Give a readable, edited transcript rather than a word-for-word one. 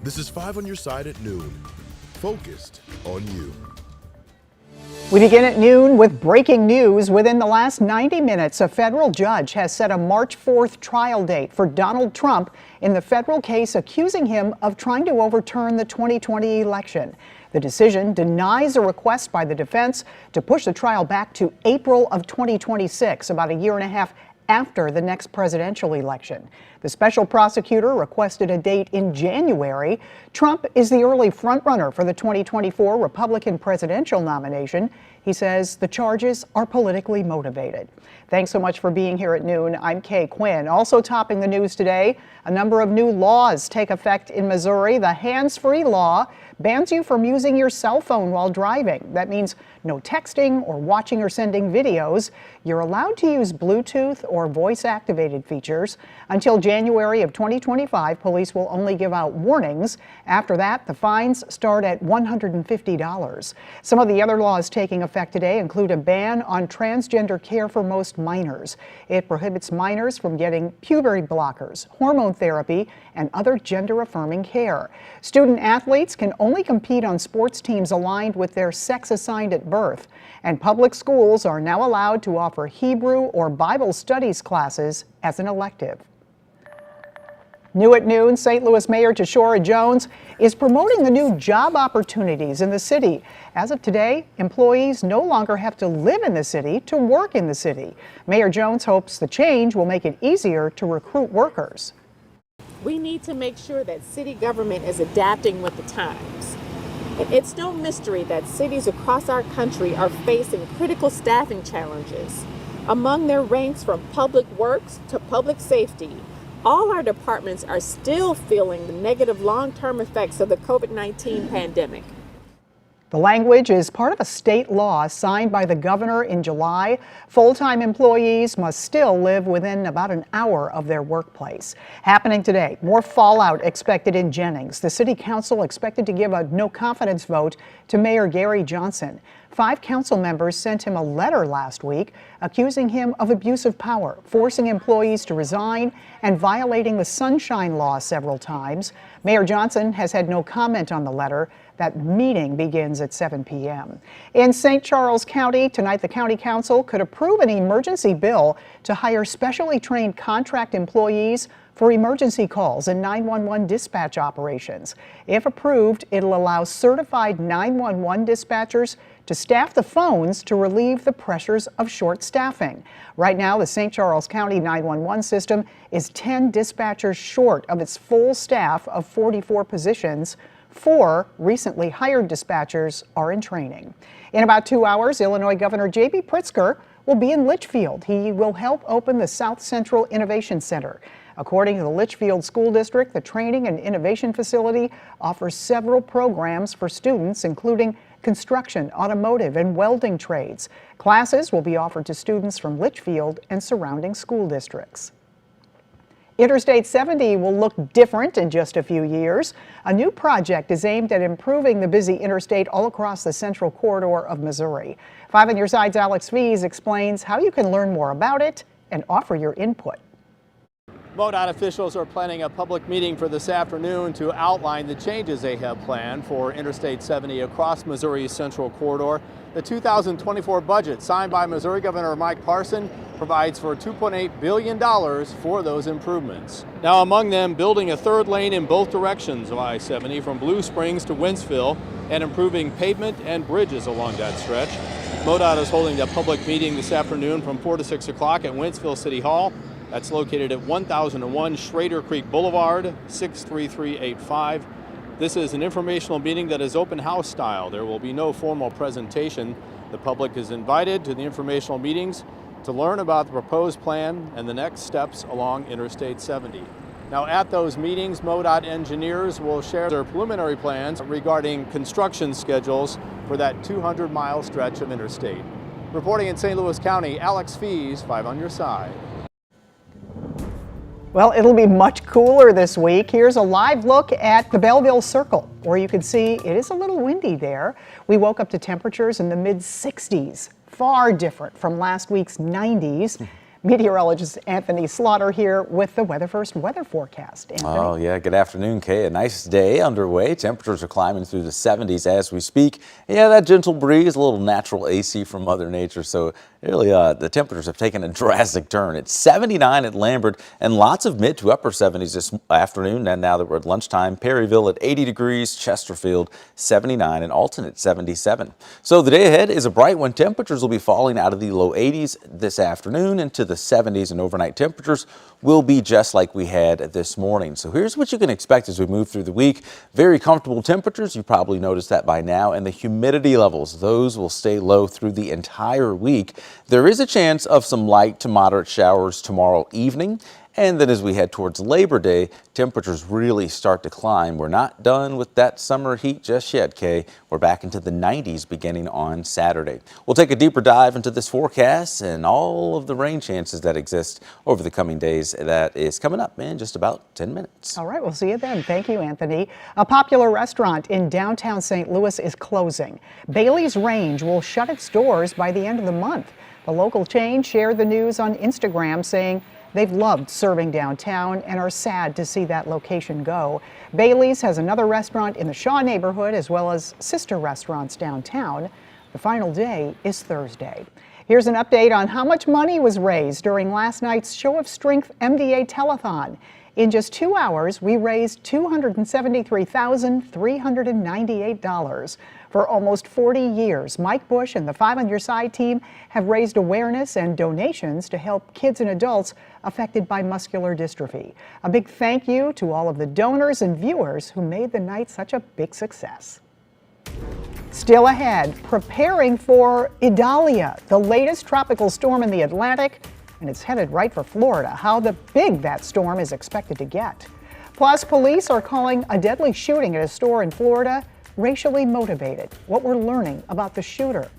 This is 5 on your side at noon. Focused on you. We begin at noon with breaking news. Within the last 90 minutes, a federal judge has set a March 4th trial date for Donald Trump in the federal case accusing him of trying to overturn the 2020 election. The decision denies a request by the defense to push the trial back to April of 2026, about a year and a half after the next presidential election. The special prosecutor requested a date in January. Trump is the early frontrunner for the 2024 Republican presidential nomination. He says the charges are politically motivated. Thanks so much for being here at noon. I'm Kay Quinn. Also topping the news today, a number of new laws take effect in Missouri. The hands-free law bans you from using your cell phone while driving. That means no texting or watching or sending videos. You're allowed to use Bluetooth or voice-activated features. Until January of 2025, police will only give out warnings. After that, the fines start at $150. Some of the other laws taking effect today include a ban on transgender care for most minors. It prohibits minors from getting puberty blockers, hormone therapy, and other gender-affirming care. Student athletes can only compete on sports teams aligned with their sex assigned at birth. And public schools are now allowed to offer Hebrew or Bible studies classes as an elective. New at noon, St. Louis Mayor Tashora Jones is promoting the new job opportunities in the city. As of today, employees no longer have to live in the city to work in the city. Mayor Jones hopes the change will make it easier to recruit workers. We need to make sure that city government is adapting with the times. And it's no mystery that cities across our country are facing critical staffing challenges. Among their ranks from public works to public safety, all our departments are still feeling the negative long-term effects of the COVID-19 pandemic. The language is part of a state law signed by the governor in July. Full-time employees must still live within about an hour of their workplace. Happening today, more fallout expected in Jennings. The city council expected to give a no confidence vote to Mayor Gary Johnson. 5 council members sent him a letter last week accusing him of abuse of power, forcing employees to resign, and violating the Sunshine Law several times. Mayor Johnson has had no comment on the letter. That meeting begins at 7 p.m. In St. Charles County, tonight the County Council could approve an emergency bill to hire specially trained contract employees for emergency calls and 911 dispatch operations. If approved, it'll allow certified 911 dispatchers to staff the phones to relieve the pressures of short staffing. Right now, the St. Charles County 911 system is 10 dispatchers short of its full staff of 44 positions. 4 recently hired dispatchers are in training. In about 2 hours, Illinois Governor J.B. Pritzker will be in Litchfield. He will help open the South Central Innovation Center. According to the Litchfield School District, the Training and Innovation Facility offers several programs for students, including construction, automotive, and welding trades. Classes will be offered to students from Litchfield and surrounding school districts. Interstate 70 will look different in just a few years. A new project is aimed at improving the busy interstate all across the central corridor of Missouri. 5 on Your Side's Alex Fees explains how you can learn more about it and offer your input. MoDOT officials are planning a public meeting for this afternoon to outline the changes they have planned for Interstate 70 across Missouri's central corridor. The 2024 budget signed by Missouri Governor Mike Parson provides for $2.8 billion for those improvements. Now among them, building a 3rd lane in both directions of I-70 from Blue Springs to Wentzville and improving pavement and bridges along that stretch. MoDOT is holding a public meeting this afternoon from 4 to 6 o'clock at Wentzville City Hall. That's located at 1001 Schrader Creek Boulevard, 63385. This is an informational meeting that is open house style. There will be no formal presentation. The public is invited to the informational meetings to learn about the proposed plan and the next steps along Interstate 70. Now at those meetings, MoDOT engineers will share their preliminary plans regarding construction schedules for that 200-mile stretch of interstate. Reporting in St. Louis County, Alex Fees, 5 on Your Side. Well, it'll be much cooler this week. Here's a live look at the Belleville Circle, where you can see it is a little windy there. We woke up to temperatures in the mid-60s, far different from last week's 90s. Meteorologist Anthony Slaughter here with the Weather First weather forecast. Anthony? Oh, yeah. Good afternoon, Kay. A nice day underway. Temperatures are climbing through the 70s as we speak. Yeah, that gentle breeze, a little natural AC from Mother Nature. So really, the temperatures have taken a drastic turn. It's 79 at Lambert and lots of mid to upper 70s this afternoon. And now that we're at lunchtime, Perryville at 80 degrees, Chesterfield 79, and Alton at 77. So the day ahead is a bright one. Temperatures will be falling out of the low 80s this afternoon into the 70s, and overnight temperatures will be just like we had this morning. So here's what you can expect as we move through the week. Very comfortable temperatures. You probably noticed that by now. And the humidity levels, those will stay low through the entire week. There is a chance of some light to moderate showers tomorrow evening. And then as we head towards Labor Day, temperatures really start to climb. We're not done with that summer heat just yet, Kay. We're back into the 90s beginning on Saturday. We'll take a deeper dive into this forecast and all of the rain chances that exist over the coming days. That is coming up in just about 10 minutes. All right, we'll see you then. Thank you, Anthony. A popular restaurant in downtown St. Louis is closing. Bailey's Range will shut its doors by the end of the month. The local chain shared the news on Instagram, saying they've loved serving downtown and are sad to see that location go. Bailey's has another restaurant in the Shaw neighborhood as well as sister restaurants downtown. The final day is Thursday. Here's an update on how much money was raised during last night's Show of Strength MDA telethon. In just 2 hours, we raised $273,398. For almost 40 years, Mike Bush and the Five on Your Side team have raised awareness and donations to help kids and adults affected by muscular dystrophy. A big thank you to all of the donors and viewers who made the night such a big success. Still ahead, preparing for Idalia, the latest tropical storm in the Atlantic, and it's headed right for Florida. How big that storm is expected to get. Plus, police are calling a deadly shooting at a store in Florida racially motivated. What we're learning about the shooter.